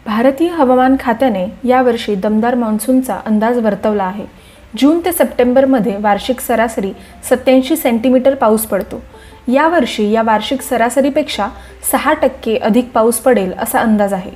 भारतीय हवामान खात्याने यावर्षी दमदार मान्सूनचा अंदाज वर्तवला आहे। जून ते सप्टेंबरमध्ये वार्षिक सरासरी 87 सेंटीमीटर पाऊस पडतो। यावर्षी या वार्षिक सरासरीपेक्षा 6% अधिक पाऊस पडेल असा अंदाज आहे।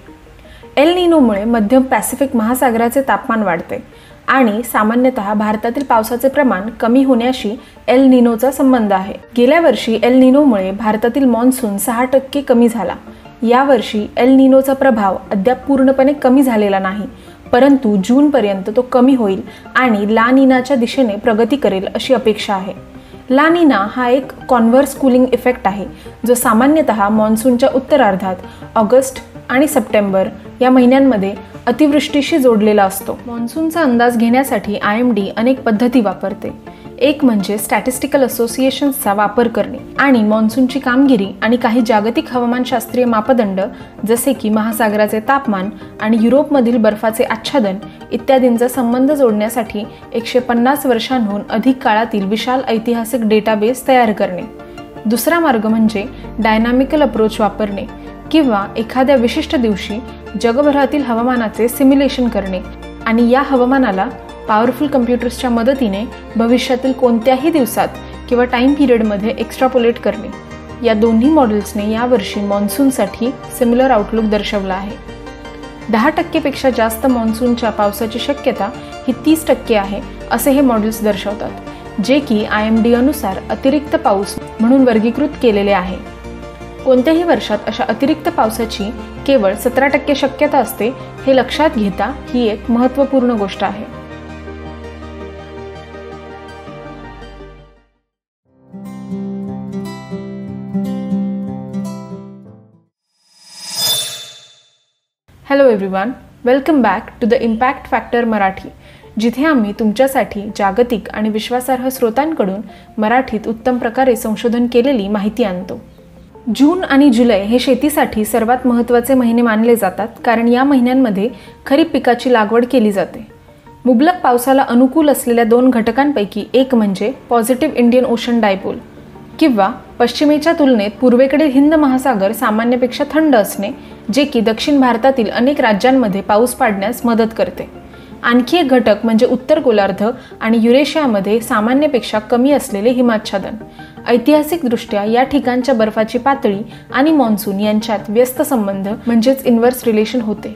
एल निनोमुळे मध्य पॅसिफिक महासागराचे तापमान वाढते आणि सामान्यतः भारतातील पावसाचे प्रमाण कमी होण्याशी एल निनोचा संबंध आहे। गेल्या वर्षी एल निनोमुळे भारतातील मॉन्सून 6% कमी झाला। यावर्षी एल निनोचा प्रभाव अद्याप पूर्णपणे कमी झालेला नाही, परंतु जूनपर्यंत तो कमी होईल आणि ला निनाच्या दिशेने प्रगती करेल अशी अपेक्षा आहे। ला निना हा एक कॉन्व्हर्स कूलिंग इफेक्ट आहे, जो सामान्यतः मॉन्सूनच्या उत्तरार्धात ऑगस्ट आणि सप्टेंबर या महिन्यांमध्ये अतिवृष्टीशी जोडलेला असतो। मॉन्सूनचा अंदाज घेण्यासाठी IMD अनेक पद्धती वापरते। एक म्हणजे स्टॅटिस्टिकल असोसिएशन्सचा वापर करणे आणि मॉन्सूनची कामगिरी आणि काही जागतिक हवामानशास्त्रीय मापदंड जसे की महासागराचे तापमान आणि युरोपमधील बर्फाचे आच्छादन इत्यादींचा संबंध जोडण्यासाठी 150 वर्षांहून अधिक काळातील विशाल ऐतिहासिक डेटाबेस तयार करणे। दुसरा मार्ग म्हणजे डायनामिकल अप्रोच वापरणे किंवा एखाद्या विशिष्ट दिवशी जगभरातील हवामानाचे सिम्युलेशन करणे आणि या हवामानाला पॉवरफुल कम्प्युटर्सच्या मदतीने भविष्यातील कोणत्याही दिवसात किंवा टाइम पिरियडमध्ये एक्स्ट्रापोलेट करणे। या दोन्ही मॉडेल्सने यावर्षी मॉन्सूनसाठी सिमिलर आउटलुक दर्शवला आहे। 10% पेक्षा जास्त मॉन्सूनच्या पावसाची शक्यता ही 30% आहे असे हे मॉडेल्स दर्शवतात, जे की IMD अनुसार अतिरिक्त पाऊस म्हणून वर्गीकृत केलेले आहे। कोणत्याही वर्षात अशा अतिरिक्त पावसाची केवळ 17% शक्यता असते, हे लक्षात घेता ही एक महत्त्वपूर्ण गोष्ट आहे। Hello everyone, welcome back to the impact factor Marathi, जिथे आम्ही तुमच्यासाठी जागतिक आणि विश्वासार्ह स्रोतांकडून मराठीत उत्तम प्रकारे संशोधन केलेली माहिती आणतो। जून आणि जुलै हे शेतीसाठी सर्वात महत्त्वाचे महिने मानले जातात, कारण या महिन्यांमध्ये खरीप पिकाची लागवड केली जाते। मुबलक पावसाला अनुकूल असलेल्या 2 घटकांपैकी एक म्हणजे पॉझिटिव्ह इंडियन ओशन डायपोल किंवा पश्चिमेच्या तुलनेत पूर्वेकडील हिंद महासागर सामान्यपेक्षा थंड असणे, जे की दक्षिण भारतातील अनेक राज्यांमध्ये पाऊस पाडण्यास मदत करते। आणखी एक घटक म्हणजे उत्तर गोलार्ध आणि युरेशियामध्ये सामान्यपेक्षा कमी असलेले हिमाच्छादन। ऐतिहासिकदृष्ट्या या ठिकाणच्या बर्फाची पातळी आणि मॉन्सून यांच्यात व्यस्त संबंध म्हणजेच इन्व्हर्स रिलेशन होते।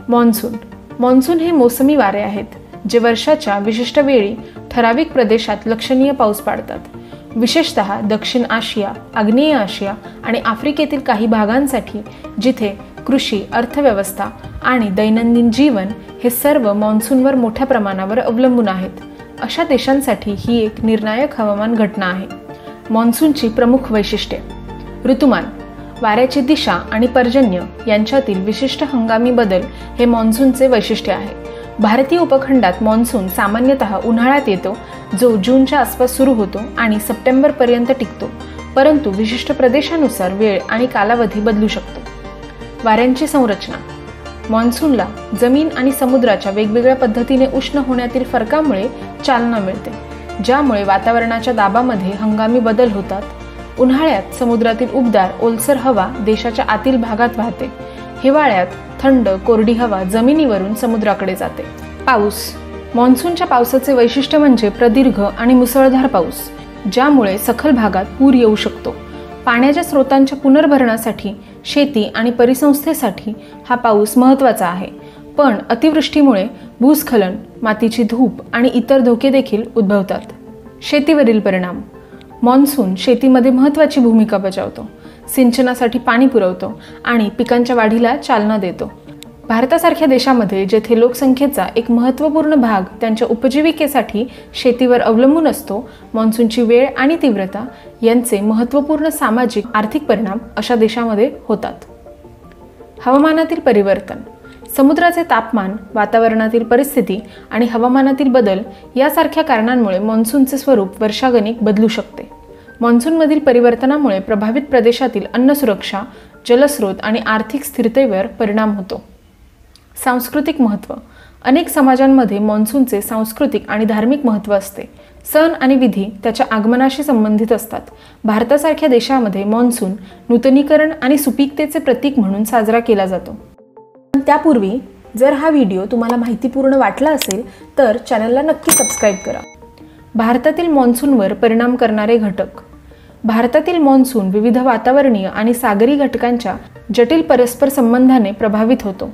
मॉन्सून हे मोसमी वारे आहेत, जे वर्षाच्या विशिष्ट वेळी ठराविक प्रदेशात लक्षणीय पाऊस पाडतात। विशेषतः दक्षिण आशिया, आग्नेय आशिया आणि आफ्रिकेतील काही भागांसाठी, जिथे कृषी, अर्थव्यवस्था आणि दैनंदिन जीवन हे सर्व मॉन्सूनवर मोठ्या प्रमाणावर अवलंबून आहेत, अशा देशांसाठी ही एक निर्णायक हवामान घटना आहे। मॉन्सूनची प्रमुख वैशिष्ट्ये: ऋतुमान, वाऱ्याची दिशा आणि पर्जन्य यांच्यातील विशिष्ट हंगामी बदल हे मॉन्सूनचे वैशिष्ट्य आहे। भारतीय उपखंडात मॉन्सून सामान्यतः उन्हाळ्यात येतो, जो जूनच्या आसपास सुरू होतो आणि सप्टेंबरपर्यंत टिकतो, परंतु विशिष्ट प्रदेशानुसार वेळ आणि कालावधी बदलू शकतो। वाऱ्यांची संरचना: मॉन्सूनला जमीन आणि समुद्राच्या वेगवेगळ्या पद्धतीने उष्ण होण्यातील फरकामुळे चालना मिळते, ज्यामुळे वातावरणाच्या दाबामध्ये हंगामी बदल होतात। उन्हाळ्यात समुद्रातील उबदार ओलसर हवा देशाच्या आतील भागात वाहते। हिवाळ्यात थंड कोरडी हवा जमिनीवरून समुद्राकडे जाते। पाऊस: मॉन्सूनच्या पावसाचे वैशिष्ट्य म्हणजे प्रदीर्घ आणि मुसळधार पाऊस, ज्यामुळे सखल भागात पूर येऊ शकतो। पाण्याच्या स्रोतांच्या पुनर्भरणासाठी, शेती आणि परिसंस्थेसाठी हा पाऊस महत्त्वाचा आहे, पण अतिवृष्टीमुळे भूस्खलन, मातीची धूप आणि इतर धोके देखील उद्भवतात। शेतीवरील परिणाम: मॉन्सून शेतीमध्ये महत्त्वाची भूमिका बजावतो, सिंचनासाठी पाणी पुरवतो आणि पिकांच्या वाढीला चालना देतो। भारतासारख्या देशामध्ये, जेथे लोकसंख्येचा एक महत्त्वपूर्ण भाग त्यांच्या उपजीविकेसाठी शेतीवर अवलंबून असतो, मॉन्सूनची वेळ आणि तीव्रता यांचे महत्त्वपूर्ण सामाजिक आर्थिक परिणाम अशा देशामध्ये होतात। हवामानातील परिवर्तन: समुद्राचे तापमान, वातावरणातील परिस्थिती आणि हवामानातील बदल यासारख्या कारणांमुळे मॉन्सूनचे स्वरूप वर्षागणिक बदलू शकते। मॉन्सूनमधील परिवर्तनामुळे प्रभावित प्रदेशातील अन्न सुरक्षा, जलस्रोत आणि आर्थिक स्थिरतेवर परिणाम होतो। सांस्कृतिक महत्त्व: अनेक समाजांमध्ये मॉन्सूनचे सांस्कृतिक आणि धार्मिक महत्त्व असते। सण आणि विधी त्याच्या आगमनाशी संबंधित असतात। भारतासारख्या देशामध्ये मॉन्सून नूतनीकरण आणि सुपीकतेचे प्रतीक म्हणून साजरा केला जातो। पण त्यापूर्वी जर हा व्हिडिओ तुम्हाला माहितीपूर्ण वाटला असेल तर चॅनलला नक्की सबस्क्राईब करा. भारतातील मॉन्सूनवर परिणाम करणारे घटक. भारतातील मॉन्सून विविध वातावरणीय आणि सागरी घटकांच्या जटिल परस्पर संबंधाने प्रभावित होतो.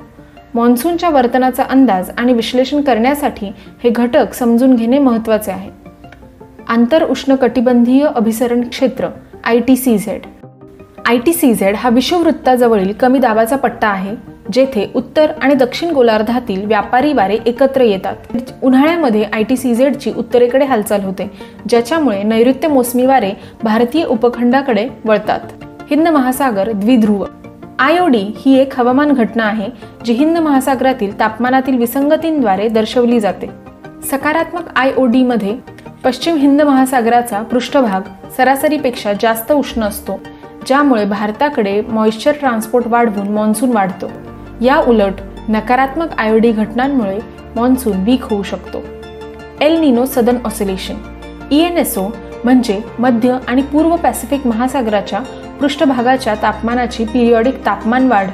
मॉन्सूनच्या वर्तनाचा अंदाज आणि विश्लेषण करण्यासाठी हे घटक समजून घेणे महत्त्वाचे आहे. आंतर उष्णकटिबंधीय अभिसरण क्षेत्र ITCZ. ITCZ हा विषुववृत्ताजवळील कमी दाबाचा पट्टा आहे, जेथे उत्तर आणि दक्षिण गोलार्धातील व्यापारी वारे एकत्र येतात. उन्हाळ्यामध्ये ITCZ ची उत्तरेकडे हालचाल होते, ज्याच्यामुळे नैऋत्य मोसमी वारे भारतीय उपखंडाकडे वळतात. हिंद महासागर द्विध्रुव. IOD ही एक हवामान घटना आहे जी हिंद महासागरातील तापमानातील विसंगतींद्वारे दर्शवली जाते. सकारात्मक IOD मध्ये पश्चिम हिंद महासागराचा पृष्ठभाग सरासरीपेक्षा जास्त उष्ण असतो, ज्यामुळे भारताकडे मॉइश्चर ट्रान्सपोर्ट वाढवून मॉन्सून वाढतो. या उलट नकारात्मक IOD घटनांमुळे मॉन्सून वीक होऊ शकतो. El Nino southern oscillation. ENSO म्हणजे मध्य आणि पूर्व पॅसिफिक महासागराच्या पृष्ठभागाच्या तापमानाची पिरियॉडिक तापमान वाढ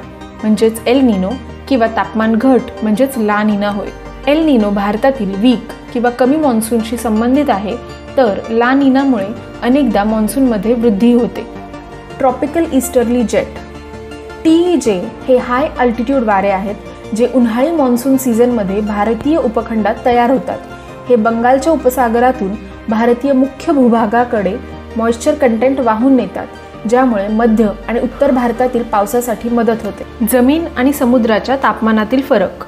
म्हणजेच एल निनो किंवा तापमान घट म्हणजेच ला निना होय. एल निनो भारतातील वीक किंवा कमी मॉन्सूनशी संबंधित आहे, तर ला निनामुळे अनेकदा मॉन्सूनमध्ये वृद्धी होते. ट्रॉपिकल ईस्टर्ली जेट TEJ हे हाय अल्टिट्यूड वारे आहेत जे उन्हाळी मॉन्सून सीझनमध्ये भारतीय उपखंडात तयार होतात. हे बंगालच्या उपसागरातून भारतीय मुख्य भूभागाकडे मॉइश्चर कंटेंट वाहून नेतात, ज्यामुळे मध्य आणि उत्तर भारतातील पावसासाठी मदत होते. जमीन आणि समुद्राच्या तापमानातील फरक.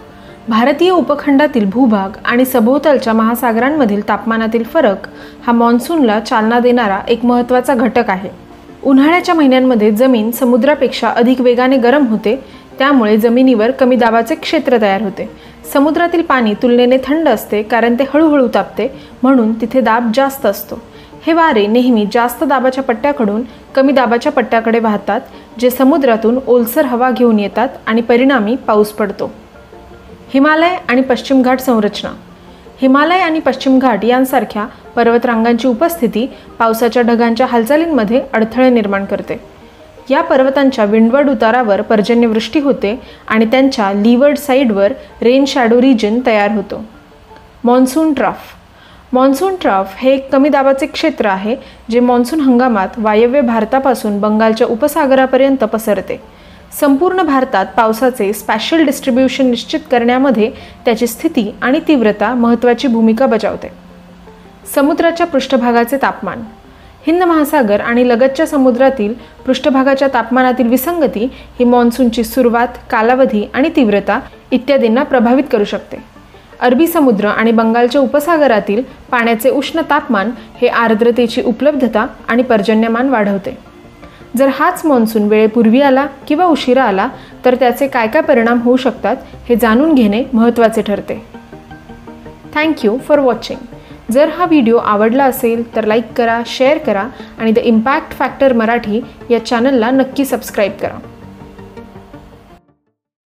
भारतीय उपखंडातील भूभाग आणि सभोवतालच्या महासागरांमधील तापमानातील फरक हा मॉन्सूनला चालना देणारा एक महत्त्वाचा घटक आहे. उन्हाळ्याच्या महिन्यांमध्ये जमीन समुद्रापेक्षा अधिक वेगाने गरम होते, त्यामुळे जमिनीवर कमी दाबाचे क्षेत्र तयार होते. समुद्रातील पाणी तुलनेने थंड असते कारण ते हळूहळू तापते, म्हणून तिथे दाब जास्त असतो. हे वारे नेहमी जास्त दाबाच्या पट्ट्याकडून कमी दाबाच्या पट्ट्याकडे वाहतात, जे समुद्रातून ओलसर हवा घेऊन येतात आणि परिणामी पाऊस पडतो. हिमालय आणि पश्चिम घाट संरचना. हिमालय आणि पश्चिम घाट यांसारख्या पर्वतरांगांची उपस्थिती पावसाच्या ढगांच्या हालचालींमध्ये अडथळे निर्माण करते. या पर्वतांच्या विंडवर्ड उतारावर पर्जन्यवृष्टी होते आणि त्यांच्या लीवर्ड साईडवर रेन शॅडो रिजन तयार होतो. Monsoon trough. मॉन्सून ट्राफ हे एक कमी दाबाचे क्षेत्र आहे जे मॉन्सून हंगामात वायव्य भारतापासून बंगालच्या उपसागरापर्यंत पसरते. संपूर्ण भारतात पावसाचे स्पॅशियल डिस्ट्रीब्युशन निश्चित करण्यामध्ये त्याची स्थिती आणि तीव्रता महत्त्वाची भूमिका बजावते. समुद्राच्या पृष्ठभागाचे तापमान. हिंद महासागर आणि लगतच्या समुद्रातील पृष्ठभागाच्या तापमानातील विसंगती ही मॉन्सूनची सुरुवात, कालावधी आणि तीव्रता इत्यादींना प्रभावित करू शकते. अरबी समुद्र आणि बंगालच्या उपसागरातील पाण्याचे उष्ण तापमान हे आर्द्रतेची उपलब्धता आणि पर्जन्यमान वाढवते. जर हाच मॉन्सून वेळेपूर्वी आला किंवा उशिरा आला तर त्याचे काय काय परिणाम होऊ शकतात हे जाणून घेणे महत्त्वाचे ठरते. Thank you for watching. जर हा व्हिडिओ आवडला असेल तर लाईक करा, शेअर करा आणि द इम्पॅक्ट फॅक्टर मराठी या चॅनलला नक्की सबस्क्राईब करा.